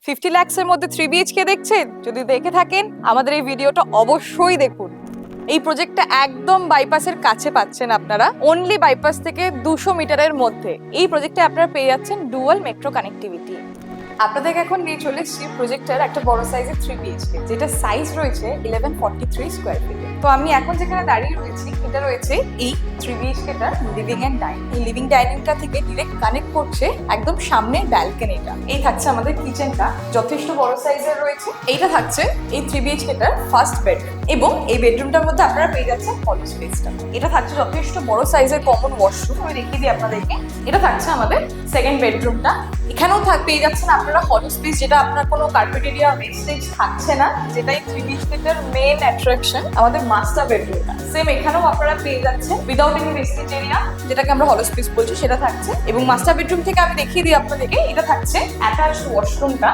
50 lakhs এর মধ্যে 3 BHK দেখছেন? যদি দেখে থাকেন আমাদের এই ভিডিওটা অবশ্যই দেখুন। এই প্রজেক্টটা একদম বাইপাসের কাছে পাচ্ছেন আপনারা, অনলি বাইপাস থেকে 200 মিটারের মধ্যে। এই প্রজেক্টে আপনারা পেয়ে যাচ্ছেন ডুয়াল মেট্রো কানেক্টিভিটি। আপনাদেরকে এখন নিয়ে চলে এসেছি প্রজেক্টের একটা বড় সাইজের 3 BHK, যেটা সাইজ রয়েছে 1143 স্কোয়ার ফিট। তো আমি এখন যেখানে দাঁড়িয়ে রয়েছি এটা রয়েছে এই 3 BHK টার লিভিং এন্ড ডাইনিং। এই লিভিং ডাইনিংটা থেকে ডিরেক্ট কানেক্ট করছে একদম সামনের ব্যালকনিটা। এই থাকছে আমাদের কিচেনটা, যথেষ্ট বড় সাইজের রয়েছে। এইটা থাকছে এই 3 BHK টার ফার্স্ট বেডরুম, এবং এই বেডরুমটার মধ্যে আপনারা পেয়ে যাচ্ছেন হল স্পেসটা। এটা থাকছে যথেষ্ট বড় সাইজের কমন ওয়াশরুম। আমি দেখিয়ে দিই আপনাদেরকে। এটা থাকছে আমাদের সেকেন্ড বেডরুমটা। এখানেও পেয়ে যাচ্ছেন আপনারা হল স্পেস, যেটা আপনার কোনো কার্পেট এরিয়া ওয়েস্টেজ থাকছে না, যেটাই 3 BHK টার মেইন অ্যাট্রাকশন। আমাদের মাস্টার বেডরুমটা সেম এখানেও আপনারা পেয়ে যাচ্ছেন উইদাউট এনি ওয়েস্টেজ এরিয়া, যেটাকে আমরা হল স্পেস বলছি, সেটা থাকছে। এবং মাস্টার বেডরুম থেকে আমি দেখিয়ে দিই আপনাদেরকে, এটা থাকছে অ্যাটাচড ওয়াশরুমটা।